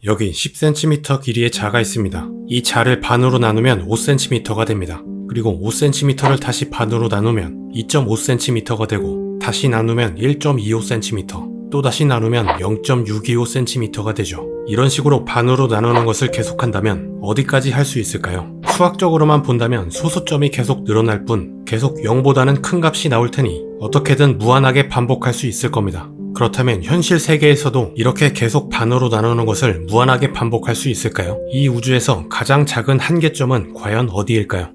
여기 10cm 길이의 자가 있습니다. 이 자를 반으로 나누면 5cm가 됩니다. 그리고 5cm를 다시 반으로 나누면 2.5cm가 되고 다시 나누면 1.25cm, 또다시 나누면 0.625cm가 되죠. 이런 식으로 반으로 나누는 것을 계속한다면 어디까지 할 수 있을까요? 수학적으로만 본다면 소수점이 계속 늘어날 뿐 계속 0보다는 큰 값이 나올 테니 어떻게든 무한하게 반복할 수 있을 겁니다. 그렇다면 현실 세계에서도 이렇게 계속 반으로 나누는 것을 무한하게 반복할 수 있을까요? 이 우주에서 가장 작은 한계점은 과연 어디일까요?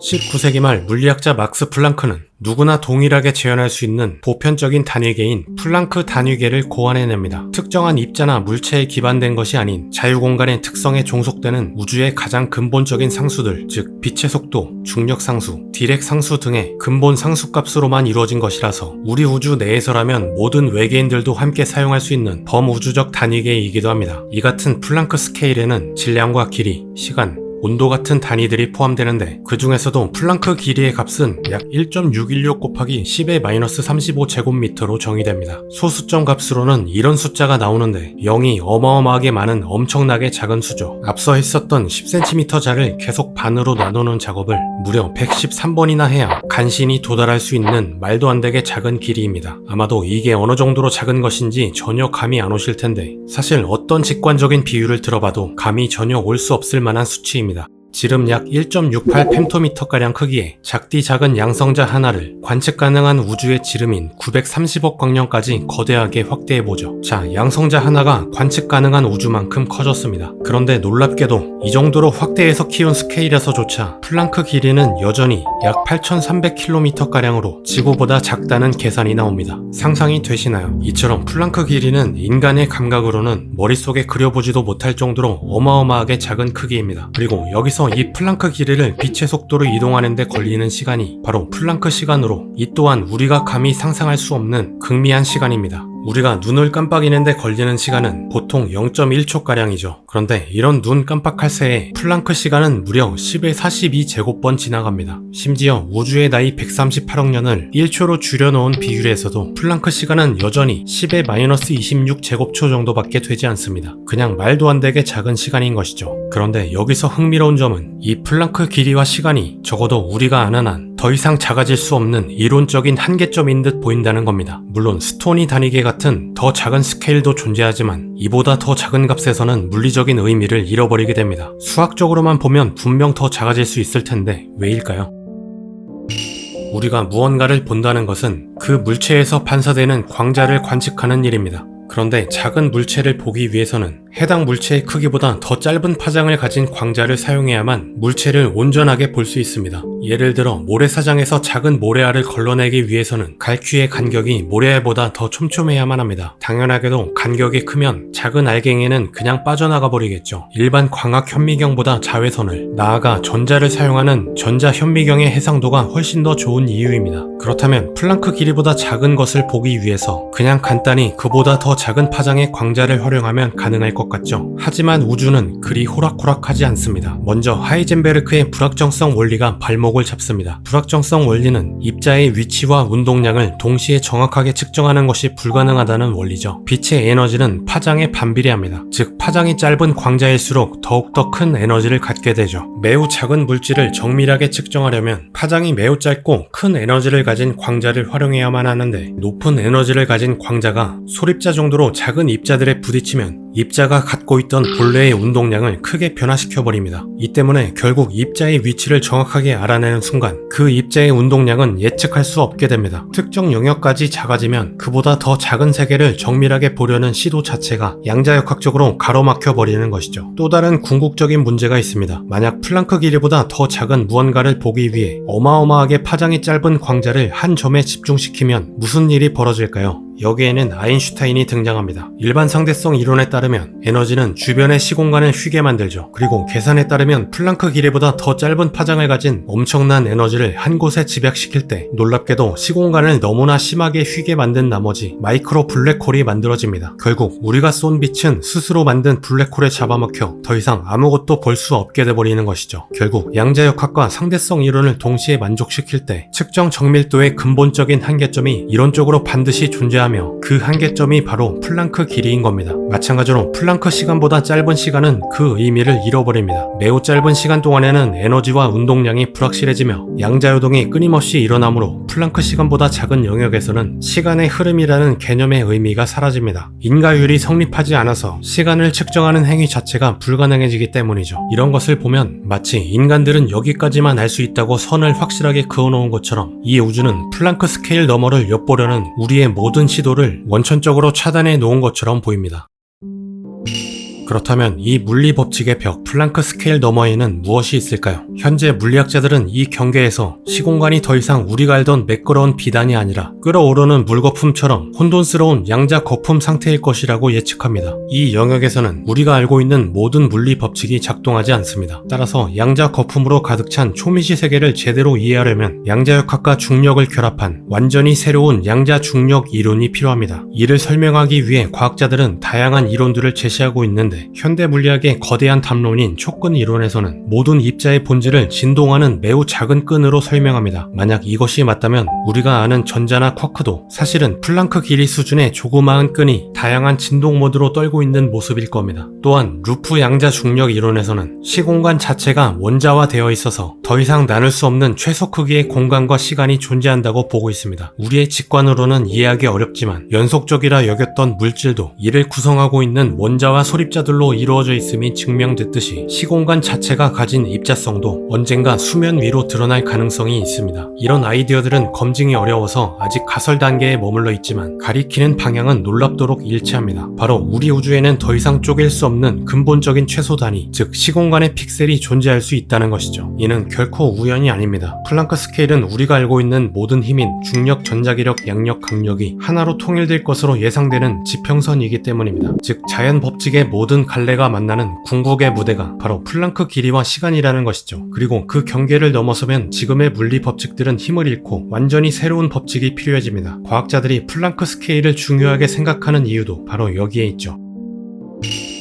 19세기 말 물리학자 막스 플랑크는 누구나 동일하게 재현할 수 있는 보편적인 단위계인 플랑크 단위계를 고안해냅니다. 특정한 입자나 물체에 기반된 것이 아닌 자유공간의 특성에 종속되는 우주의 가장 근본적인 상수들, 즉 빛의 속도, 중력 상수, 디렉 상수 등의 근본 상수값으로만 이루어진 것이라서 우리 우주 내에서라면 모든 외계인들도 함께 사용할 수 있는 범우주적 단위계이기도 합니다. 이 같은 플랑크 스케일에는 질량과 길이, 시간, 온도 같은 단위들이 포함되는데 그 중에서도 플랑크 길이의 값은 약 1.616 곱하기 10의 마이너스 35제곱미터로 정의됩니다. 소수점 값으로는 이런 숫자가 나오는데 0이 어마어마하게 많은 엄청나게 작은 수죠. 앞서 했었던 10cm 자를 계속 반으로 나누는 작업을 무려 113번이나 해야 간신히 도달할 수 있는 말도 안 되게 작은 길이입니다. 아마도 이게 어느 정도로 작은 것인지 전혀 감이 안 오실 텐데 사실 어떤 직관적인 비율을 들어봐도 감이 전혀 올 수 없을 만한 수치입니다. 지름 약 1.68 펜토미터가량 크기의 작디 작은 양성자 하나를 관측 가능한 우주의 지름인 930억 광년까지 거대하게 확대해보죠. 자, 양성자 하나가 관측 가능한 우주만큼 커졌습니다. 그런데 놀랍게도 이 정도로 확대해서 키운 스케일에서조차 플랑크 길이는 여전히 약 8300km가량으로 지구보다 작다는 계산이 나옵니다. 상상이 되시나요? 이처럼 플랑크 길이는 인간의 감각으로는 머릿속에 그려보지도 못할 정도로 어마어마하게 작은 크기입니다. 그리고 여기서 이 플랑크 길이를 빛의 속도로 이동하는 데 걸리는 시간이 바로 플랑크 시간으로 이 또한 우리가 감히 상상할 수 없는 극미한 시간입니다. 우리가 눈을 깜빡이는데 걸리는 시간은 보통 0.1초가량이죠. 그런데 이런 눈 깜빡할 새에 플랑크 시간은 무려 10의 42제곱번 지나갑니다. 심지어 우주의 나이 138억 년을 1초로 줄여놓은 비율에서도 플랑크 시간은 여전히 10의 마이너스 26제곱초 정도밖에 되지 않습니다. 그냥 말도 안 되게 작은 시간인 것이죠. 그런데 여기서 흥미로운 점은 이 플랑크 길이와 시간이 적어도 우리가 아는 한 더 이상 작아질 수 없는 이론적인 한계점인 듯 보인다는 겁니다. 물론 스토니 단위계 같은 더 작은 스케일도 존재하지만 이보다 더 작은 값에서는 물리적인 의미를 잃어버리게 됩니다. 수학적으로만 보면 분명 더 작아질 수 있을 텐데 왜일까요? 우리가 무언가를 본다는 것은 그 물체에서 반사되는 광자를 관측하는 일입니다. 그런데 작은 물체를 보기 위해서는 해당 물체의 크기보다 더 짧은 파장을 가진 광자를 사용해야만 물체를 온전하게 볼 수 있습니다. 예를 들어 모래사장에서 작은 모래알을 걸러내기 위해서는 갈퀴의 간격이 모래알보다 더 촘촘해야만 합니다. 당연하게도 간격이 크면 작은 알갱이는 그냥 빠져나가 버리겠죠. 일반 광학 현미경보다 자외선을, 나아가 전자를 사용하는 전자 현미경의 해상도가 훨씬 더 좋은 이유입니다. 그렇다면 플랑크 길이보다 작은 것을 보기 위해서 그냥 간단히 그보다 더 작은 파장의 광자를 활용하면 가능할 것 같죠. 하지만 우주는 그리 호락호락하지 않습니다. 먼저 하이젠베르크의 불확정성 원리가 발목을 잡습니다. 불확정성 원리는 입자의 위치와 운동량을 동시에 정확하게 측정하는 것이 불가능하다는 원리죠. 빛의 에너지는 파장에 반비례합니다. 즉 파장이 짧은 광자일수록 더욱더 큰 에너지를 갖게 되죠. 매우 작은 물질을 정밀하게 측정하려면 파장이 매우 짧고 큰 에너지를 가진 광자를 활용해야만 하는데 높은 에너지를 가진 광자가 소립자 정도로 작은 입자들에 부딪히면 입자가 갖고 있던 본래의 운동량을 크게 변화시켜버립니다. 이 때문에 결국 입자의 위치를 정확하게 알아내는 순간 그 입자의 운동량은 예측할 수 없게 됩니다. 특정 영역까지 작아지면 그보다 더 작은 세계를 정밀하게 보려는 시도 자체가 양자역학적으로 가로막혀버리는 것이죠. 또 다른 궁극적인 문제가 있습니다. 만약 플랑크 길이보다 더 작은 무언가를 보기 위해 어마어마하게 파장이 짧은 광자를 한 점에 집중시키면 무슨 일이 벌어질까요? 여기에는 아인슈타인이 등장합니다. 일반 상대성 이론에 따르면 에너지는 주변의 시공간을 휘게 만들죠. 그리고 계산에 따르면 플랑크 길이보다 더 짧은 파장을 가진 엄청난 에너지를 한 곳에 집약시킬 때 놀랍게도 시공간을 너무나 심하게 휘게 만든 나머지 마이크로 블랙홀이 만들어집니다. 결국 우리가 쏜 빛은 스스로 만든 블랙홀에 잡아먹혀 더 이상 아무것도 볼 수 없게 돼버리는 것이죠. 결국 양자역학과 상대성 이론을 동시에 만족시킬 때 측정 정밀도의 근본적인 한계점이 이론적으로 반드시 존재합니다. 존재하며 그 한계점이 바로 플랑크 길이인 겁니다. 마찬가지로 플랑크 시간보다 짧은 시간은 그 의미를 잃어버립니다. 매우 짧은 시간 동안에는 에너지와 운동량이 불확실해지며 양자요동이 끊임없이 일어나므로 플랑크 시간보다 작은 영역에서는 시간의 흐름이라는 개념의 의미가 사라집니다. 인과율이 성립하지 않아서 시간을 측정하는 행위 자체가 불가능해지기 때문이죠. 이런 것을 보면 마치 인간들은 여기까지만 알 수 있다고 선을 확실하게 그어놓은 것처럼 이 우주는 플랑크 스케일 너머를 엿보려는 우리의 모든 시도를 원천적으로 차단해 놓은 것처럼 보입니다. 그렇다면 이 물리 법칙의 벽, 플랑크 스케일 너머에는 무엇이 있을까요? 현재 물리학자들은 이 경계에서 시공간이 더 이상 우리가 알던 매끄러운 비단이 아니라 끓어오르는 물거품처럼 혼돈스러운 양자 거품 상태일 것이라고 예측합니다. 이 영역에서는 우리가 알고 있는 모든 물리 법칙이 작동하지 않습니다. 따라서 양자 거품으로 가득 찬 초미지 세계를 제대로 이해하려면 양자역학과 중력을 결합한 완전히 새로운 양자 중력 이론이 필요합니다. 이를 설명하기 위해 과학자들은 다양한 이론들을 제시하고 있는데 현대 물리학의 거대한 담론인 촉근 이론에서는 모든 입자의 본질을 진동하는 매우 작은 끈으로 설명합니다. 만약 이것이 맞다면 우리가 아는 전자나 쿼크도 사실은 플랑크 길이 수준의 조그마한 끈이 다양한 진동 모드로 떨고 있는 모습일 겁니다. 또한 루프 양자 중력 이론에서는 시공간 자체가 원자화되어 있어서 더 이상 나눌 수 없는 최소 크기의 공간과 시간이 존재한다고 보고 있습니다. 우리의 직관으로는 이해하기 어렵지만 연속적이라 여겼던 물질도 이를 구성하고 있는 원자와 소립자 들로 이루어져 있음이 증명됐듯이 시공간 자체가 가진 입자성도 언젠가 수면 위로 드러날 가능성이 있습니다. 이런 아이디어들은 검증이 어려워서 아직 가설 단계에 머물러 있지만 가리키는 방향은 놀랍도록 일치합니다. 바로 우리 우주에는 더 이상 쪼갤 수 없는 근본적인 최소 단위, 즉 시공간의 픽셀이 존재할 수 있다는 것이죠. 이는 결코 우연이 아닙니다. 플랑크 스케일은 우리가 알고 있는 모든 힘인 중력, 전자기력, 양력, 강력이 하나로 통일될 것으로 예상되는 지평선이기 때문입니다. 즉 자연 법칙의 모든 갈래가 만나는 궁극의 무대가 바로 플랑크 길이와 시간이라는 것이죠. 그리고 그 경계를 넘어서면 지금의 물리 법칙들은 힘을 잃고 완전히 새로운 법칙이 필요해집니다. 과학자들이 플랑크 스케일을 중요하게 생각하는 이유도 바로 여기에 있죠.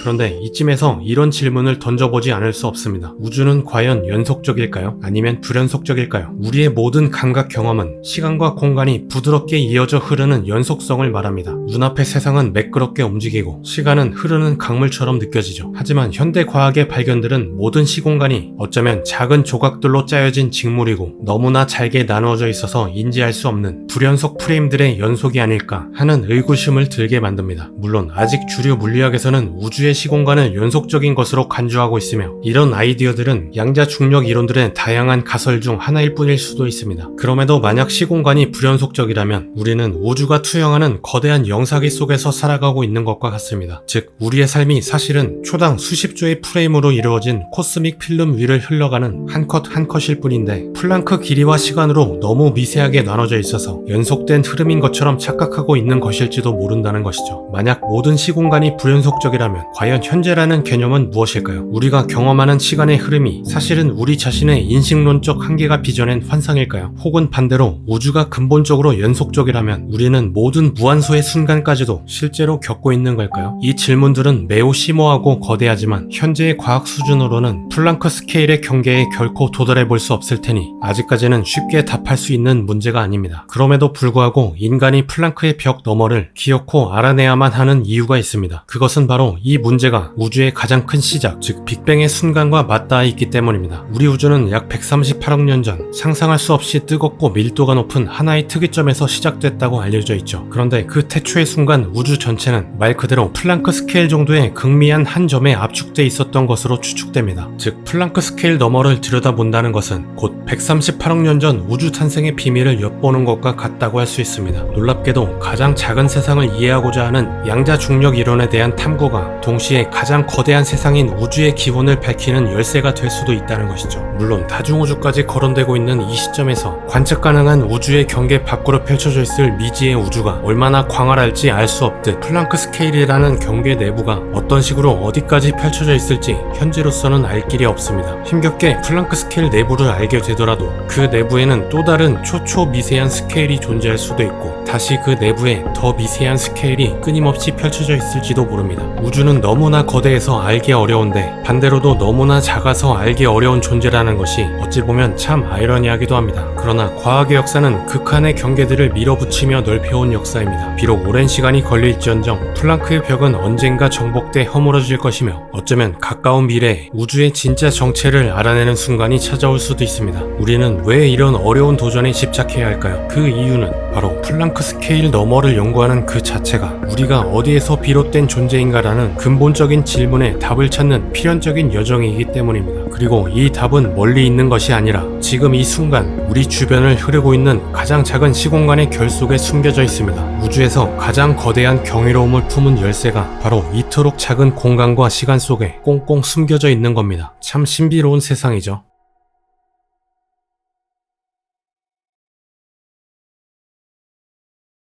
그런데 이쯤에서 이런 질문을 던져보지 않을 수 없습니다. 우주는 과연 연속적일까요? 아니면 불연속적일까요? 우리의 모든 감각 경험은 시간과 공간이 부드럽게 이어져 흐르는 연속성을 말합니다. 눈앞의 세상은 매끄럽게 움직이고 시간은 흐르는 강물처럼 느껴지죠. 하지만 현대 과학의 발견들은 모든 시공간이 어쩌면 작은 조각들로 짜여진 직물이고 너무나 잘게 나누어져 있어서 인지할 수 없는 불연속 프레임들의 연속이 아닐까 하는 의구심을 들게 만듭니다. 물론 아직 주류 물리학에서는 우주의 시공간을 연속적인 것으로 간주하고 있으며 이런 아이디어들은 양자 중력 이론들의 다양한 가설 중 하나일 뿐일 수도 있습니다. 그럼에도 만약 시공간이 불연속적이라면 우리는 우주가 투영하는 거대한 영사기 속에서 살아가고 있는 것과 같습니다. 즉 우리의 삶이 사실은 초당 수십 조의 프레임으로 이루어진 코스믹 필름 위를 흘러가는 한 컷 한 컷일 뿐인데 플랑크 길이와 시간으로 너무 미세하게 나눠져 있어서 연속된 흐름인 것처럼 착각하고 있는 것일지도 모른다는 것이죠. 만약 모든 시공간이 불연속적이라면 과연 현재라는 개념은 무엇일까요? 우리가 경험하는 시간의 흐름이 사실은 우리 자신의 인식론적 한계가 빚어낸 환상일까요? 혹은 반대로 우주가 근본적으로 연속적이라면 우리는 모든 무한소의 순간까지도 실제로 겪고 있는 걸까요? 이 질문들은 매우 심오하고 거대하지만 현재의 과학 수준으로는 플랑크 스케일의 경계에 결코 도달해 볼 수 없을 테니 아직까지는 쉽게 답할 수 있는 문제가 아닙니다. 그럼에도 불구하고 인간이 플랑크의 벽 너머를 기어코 알아내야만 하는 이유가 있습니다. 그것은 바로 이 문제가 우주의 가장 큰 시작, 즉 빅뱅의 순간과 맞닿아 있기 때문입니다. 우리 우주는 약 138억 년 전 상상할 수 없이 뜨겁고 밀도가 높은 하나의 특이점에서 시작됐다고 알려져 있죠. 그런데 그 태초의 순간 우주 전체는 말 그대로 플랑크 스케일 정도의 극미한 한 점에 압축돼 있었던 것으로 추측됩니다. 즉 플랑크 스케일 너머를 들여다본다는 것은 곧 138억 년 전 우주 탄생의 비밀을 엿보는 것과 같다고 할 수 있습니다. 놀랍게도 가장 작은 세상을 이해하고자 하는 양자 중력 이론에 대한 탐구가 동시에 가장 거대한 세상인 우주의 기원을 밝히는 열쇠가 될 수도 있다는 것이죠. 물론 다중우주까지 거론되고 있는 이 시점에서 관측 가능한 우주의 경계 밖으로 펼쳐져 있을 미지의 우주가 얼마나 광활할지 알 수 없듯 플랑크 스케일이라는 경계 내부가 어떤 식으로 어디까지 펼쳐져 있을지 현재로서는 알 길이 없습니다. 힘겹게 플랑크 스케일 내부를 알게 되더라도 그 내부에는 또 다른 초초 미세한 스케일이 존재할 수도 있고 다시 그 내부에 더 미세한 스케일이 끊임없이 펼쳐져 있을지도 모릅니다. 우주는 너무나 거대해서 알기 어려운데 반대로도 너무나 작아서 알기 어려운 존재라는 것이 어찌 보면 참 아이러니하기도 합니다. 그러나 과학의 역사는 극한의 경계들을 밀어붙이며 넓혀온 역사입니다. 비록 오랜 시간이 걸릴지언정 플랑크의 벽은 언젠가 정복돼 허물어질 것이며 어쩌면 가까운 미래에 우주의 진짜 정체를 알아내는 순간이 찾아올 수도 있습니다. 우리는 왜 이런 어려운 도전에 집착해야 할까요? 그 이유는 바로 플랑크 스케일 너머를 연구하는 그 자체가 우리가 어디에서 비롯된 존재인가라는 근본적인 질문에 답을 찾는 필연적인 여정이기 때문입니다. 그리고 이 답은 멀리 있는 것이 아니라 지금 이 순간 우리 주변을 흐르고 있는 가장 작은 시공간의 결 속에 숨겨져 있습니다. 우주에서 가장 거대한 경이로움을 품은 열쇠가 바로 이토록 작은 공간과 시간 속에 꽁꽁 숨겨져 있는 겁니다. 참 신비로운 세상이죠.